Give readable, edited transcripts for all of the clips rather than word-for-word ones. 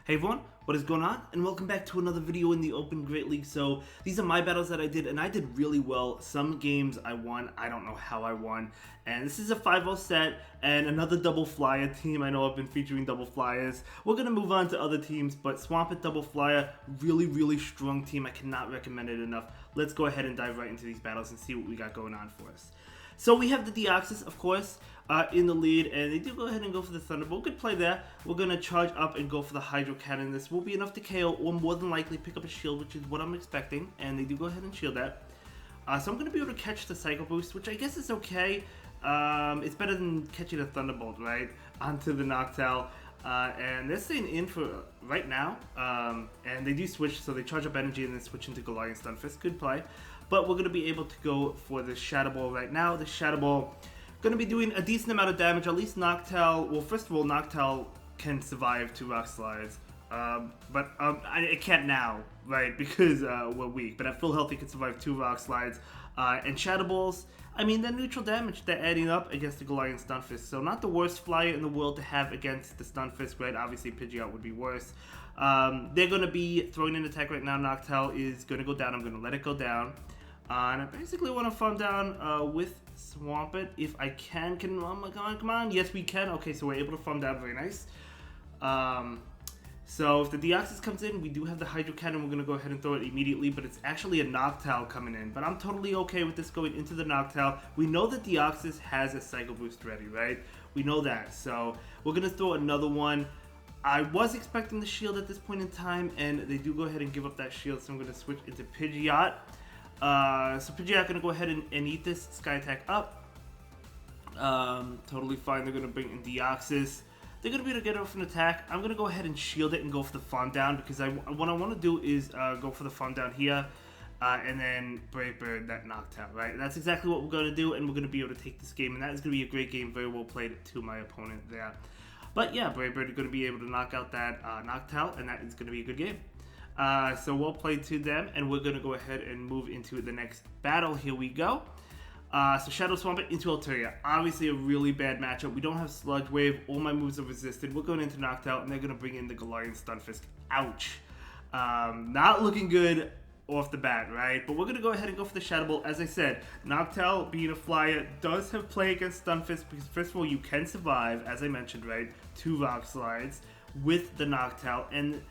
Hey everyone, what is going on? And welcome back to another video in the Open Great League. So these are my battles that I did, and I did really well. Some games I won, I don't know how I won. And this is a 5-0 set and another double flyer team. I know I've been featuring double flyers. We're going to move on to other teams, but Swampert double flyer, really strong team. I cannot recommend it enough. Let's go ahead and dive right into these battles and see what we got going on for us. So we have the Deoxys, of course, in the lead, and they do go ahead and go for the Thunderbolt. Good play there. We're going to charge up and go for the Hydro Cannon. This will be enough to KO, or more than likely pick up a shield, which is what I'm expecting, and they do go ahead and shield that. So I'm going to be able to catch the Psycho Boost, which I guess is okay. It's better than catching a Thunderbolt, right, onto the Noctowl. And they're staying in for right now, and they do switch, so they charge up energy and then switch into G-Stunfisk. Good play. But we're going to be able to go for the Shadow Ball right now. The Shadow Ball going to be doing a decent amount of damage. At least Noctowl, well, first of all, Noctowl can survive 2 Rock Slides. But it can't now, right, because we're weak. But at full health, he can survive 2 Rock Slides. And Shadow Balls, I mean, they're neutral damage. They're adding up against the Stunfisk. So not the worst flyer in the world to have against the Stunfisk, right? Obviously, Pidgeot would be worse. They're going to be throwing an attack right now. Noctowl is going to go down. I'm going to let it go down. And I basically want to farm down with Swampert if I can. Oh my god, come on. Yes, we can. Okay, so we're able to farm down. Very nice. So if the Deoxys comes in, we do have the Hydro Cannon. We're going to go ahead and throw it immediately, but it's actually a Noctowl coming in. But I'm totally okay with this going into the Noctowl. We know that Deoxys has a Psycho Boost ready, right? We know that. So we're going to throw another one. I was expecting the shield at this point in time, and they do go ahead and give up that shield, so I'm going to switch into Pidgeot. So Pidgeot going to go ahead and eat this Sky Attack up. Totally fine. They're going to bring in Deoxys. They're going to be able to get off an attack. I'm going to go ahead and shield it and go for the farm down, because what I want to do is go for the farm down here, and then Brave Bird that Noctowl, right? That's exactly what we're going to do, and we're going to be able to take this game, and that is going to be a great game. Very well played to my opponent there. But yeah, Brave Bird is going to be able to knock out that Noctowl, and that is going to be a good game. So well played to them, and we're going to go ahead and move into the next battle. Here we go. So Shadow Swampert into Altaria. Obviously a really bad matchup. We don't have Sludge Wave. All my moves are resisted. We're going into Noctowl, and they're going to bring in the Stunfisk. Ouch. Not looking good off the bat, right? But we're going to go ahead and go for the Shadow Ball. As I said, Noctowl, being a flyer, does have play against Stunfisk, because first of all, you can survive, as I mentioned, right? 2 Rock Slides with the Noctowl, and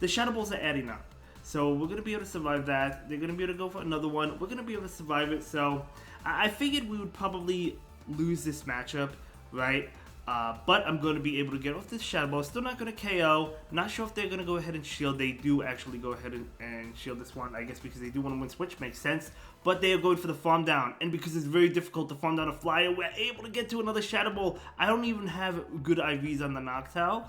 the Shadow Balls are adding up. So we're going to be able to survive that. They're going to be able to go for another one. We're going to be able to survive it. So I figured we would probably lose this matchup, right? But I'm going to be able to get off this Shadow Ball. Still not going to KO. Not sure if they're going to go ahead and shield. They do actually go ahead and shield this one, I guess, because they do want to win Switch. Makes sense. But they are going for the farm down. And because it's very difficult to farm down a flyer, we're able to get to another Shadow Ball. I don't even have good IVs on the Noctowl.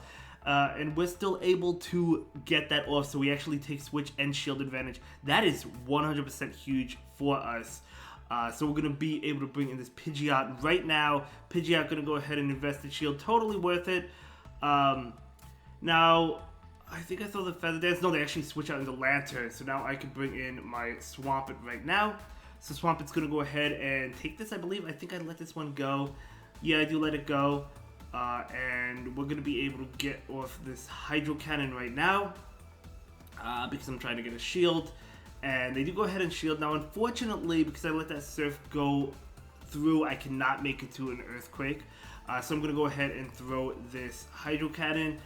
And we're still able to get that off, so we actually take Switch and Shield advantage. That is 100% huge for us. So we're going to be able to bring in this Pidgeot right now. Pidgeot going to go ahead and invest in Shield. Totally worth it. Now, I think I throw the Feather Dance. No, they actually switch out into Lantern. So now I can bring in my Swampert right now. So Swampert's going to go ahead and take this, I believe. I think I let this one go. Yeah, I do let it go. And we're going to be able to get off this Hydro Cannon right now, because I'm trying to get a shield. And they do go ahead and shield. Now, unfortunately, because I let that Surf go through, I cannot make it to an Earthquake. So I'm going to go ahead and throw this Hydro Cannon.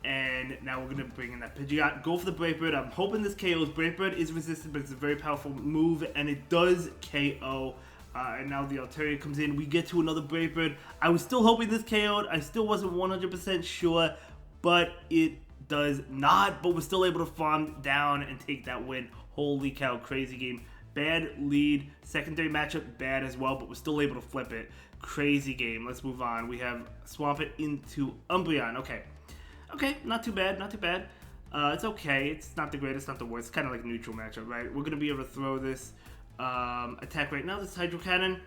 And now we're going to bring in that Pidgeot. Go for the Brave Bird. I'm hoping this KOs. Brave Bird is resisted, but it's a very powerful move, and it does KO. And now the Altaria comes in. We get to another Brave Bird. I was still hoping this KO'd. I still wasn't 100% sure, but it does not. But we're still able to farm down and take that win. Holy cow, crazy game. Bad lead. Secondary matchup, bad as well, but we're still able to flip it. Crazy game. Let's move on. We have Swampert into Umbreon. Okay, not too bad, not too bad. It's okay. It's not the greatest, not the worst. It's kind of like a neutral matchup, right? We're going to be able to throw this attack right now, this Hydro Cannon,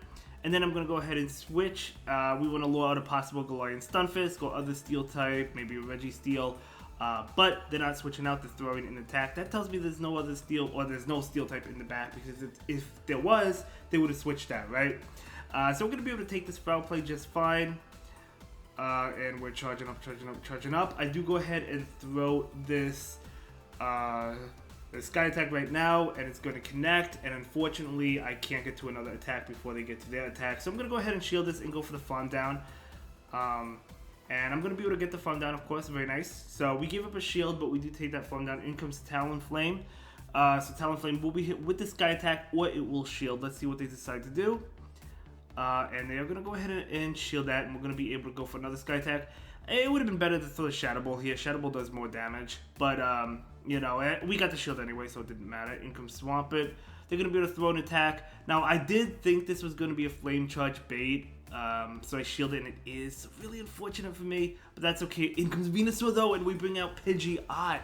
and then I'm going to go ahead and switch. We want to lure out a possible Stunfisk or other Steel type, maybe a Registeel, but they're not switching out, they're throwing an attack. That tells me there's no other Steel, or there's no Steel type in the back, because if there was, they would have switched that, right? So we're going to be able to take this foul play just fine. And we're charging up. I do go ahead and throw this Sky Attack right now, and it's going to connect, and unfortunately I can't get to another attack before they get to their attack, so I'm going to go ahead and shield this and go for the farm down. And I'm going to be able to get the farm down, of course. Very nice. So we gave up a shield, but we do take that farm down. In comes Talonflame. So Talonflame will be hit with the Sky Attack, or it will shield. Let's see what they decide to do. And they are going to go ahead and shield that, and we're going to be able to go for another Sky Attack. It would have been better to throw the Shadow Ball here. Shadow Ball does more damage, but you know, we got the shield anyway, so it didn't matter. In comes Swampert. They're going to be able to throw an attack. Now, I did think this was going to be a Flame Charge bait, so I shielded, and it is really unfortunate for me, but that's okay. In comes Venusaur, though, and we bring out Pidgeot.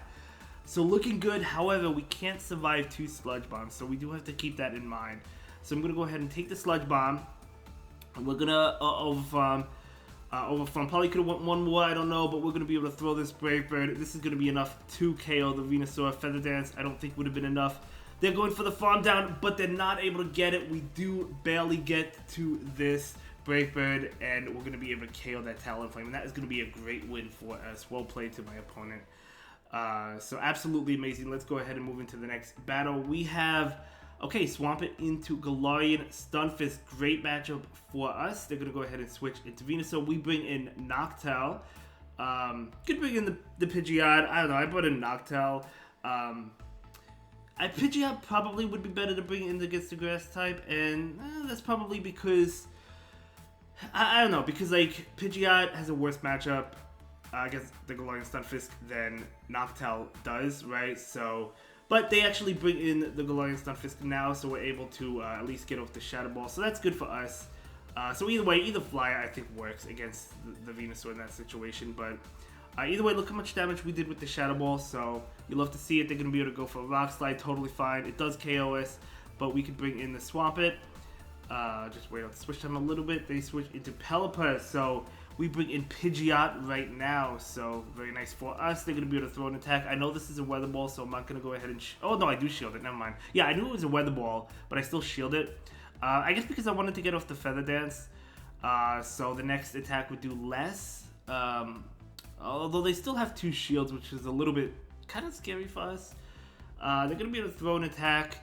So looking good. However, we can't survive 2 Sludge Bombs, so we do have to keep that in mind. So I'm going to go ahead and take the Sludge Bomb. We're going to overfarm. Probably could have went one more, I don't know, but we're going to be able to throw this Brave Bird. This is going to be enough to KO the Venusaur. Feather Dance, I don't think would have been enough. They're going for the farm down, but they're not able to get it. We do barely get to this Brave Bird, and we're going to be able to KO that Talonflame, and that is going to be a great win for us. Well played to my opponent. So absolutely amazing. Let's go ahead and move into the next battle. We have... Okay, Swampert into Galarian Stunfisk. Great matchup for us. They're going to go ahead and switch into Venusaur. We bring in Noctowl. Could bring in the Pidgeot. I don't know. I brought in Noctowl. Pidgeot probably would be better to bring in against the Grass type. And that's probably because... I don't know. Because, like, Pidgeot has a worse matchup against the Galarian Stunfisk than Noctowl does, right? So... But they actually bring in the Galarian Stunfisk now, so we're able to at least get off the Shadow Ball. So that's good for us. So either way, either Flyer I think works against the Venusaur in that situation. But either way, look how much damage we did with the Shadow Ball. So you'll love to see it. They're going to be able to go for a Rock Slide, totally fine. It does KO us, but we could bring in the Swampert. Just wait on the switch time a little bit. They switch into Pelipper, so... We bring in Pidgeot right now, so very nice for us. They're going to be able to throw an attack. I know this is a Weather Ball, so I'm not going to go ahead and... Oh, no, I do shield it. Never mind. Yeah, I knew it was a Weather Ball, but I still shield it. I guess because I wanted to get off the Feather Dance, so the next attack would do less. Although they still have 2 shields, which is a little bit kind of scary for us. They're going to be able to throw an attack.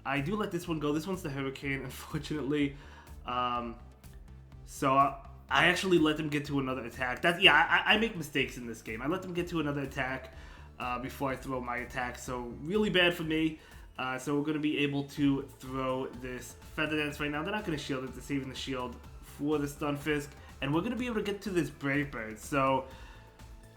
I do let this one go. This one's the Hurricane, unfortunately. I actually let them get to another attack. I make mistakes in this game. I let them get to another attack before I throw my attack. So really bad for me. So we're going to be able to throw this Feather Dance right now. They're not going to shield it. They're saving the shield for the Stunfisk. And we're going to be able to get to this Brave Bird. So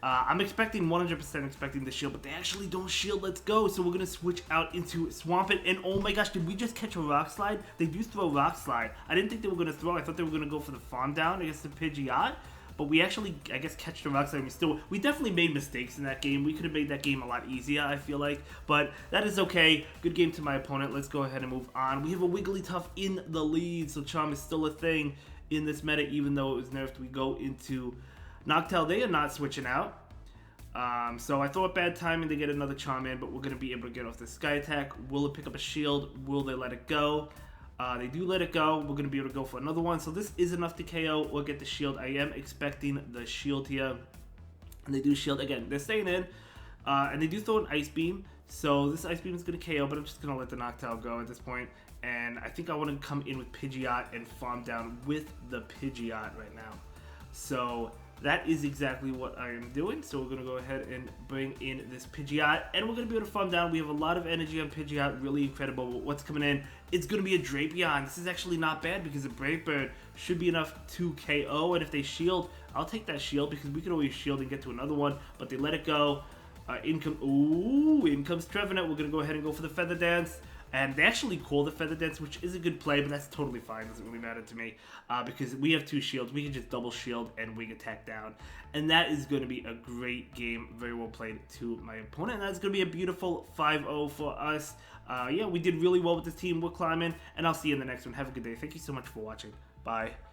I'm 100% expecting the shield, but they actually don't shield. Let's go. So we're going to switch out into Swampert. And oh my gosh, did we just catch a Rock Slide? They do throw Rock Slide. I didn't think they were going to throw. I thought they were going to go for the farm down against the Pidgeot. But we actually, I guess, catch the Rock Slide. We definitely made mistakes in that game. We could have made that game a lot easier, I feel like. But that is okay. Good game to my opponent. Let's go ahead and move on. We have a Wigglytuff in the lead. So Charm is still a thing in this meta, even though it was nerfed. We go into... Noctowl, they are not switching out. So I thought bad timing to get another Charm in, but we're going to be able to get off the Sky Attack. Will it pick up a shield? Will they let it go? They do let it go. We're going to be able to go for another one. So this is enough to KO or get the shield. I am expecting the shield here. And they do shield. Again, they're staying in. And they do throw an Ice Beam. So this Ice Beam is going to KO, but I'm just going to let the Noctowl go at this point. And I think I want to come in with Pidgeot and farm down with the Pidgeot right now. So that is exactly what I am doing. So we're going to go ahead and bring in this Pidgeot. And we're going to be able to farm down. We have a lot of energy on Pidgeot. Really incredible. What's coming in? It's going to be a Drapion. This is actually not bad because a Brave Bird should be enough to KO. And if they shield, I'll take that shield because we can always shield and get to another one. But they let it go. In comes Trevenant. We're going to go ahead and go for the Feather Dance. And they actually call the Feather Dance, which is a good play, but that's totally fine. Doesn't really matter to me because we have 2 shields. We can just double shield and wing attack down. And that is going to be a great game. Very well played to my opponent. And that's going to be a beautiful 5-0 for us. Yeah, we did really well with this team. We're climbing. And I'll see you in the next one. Have a good day. Thank you so much for watching. Bye.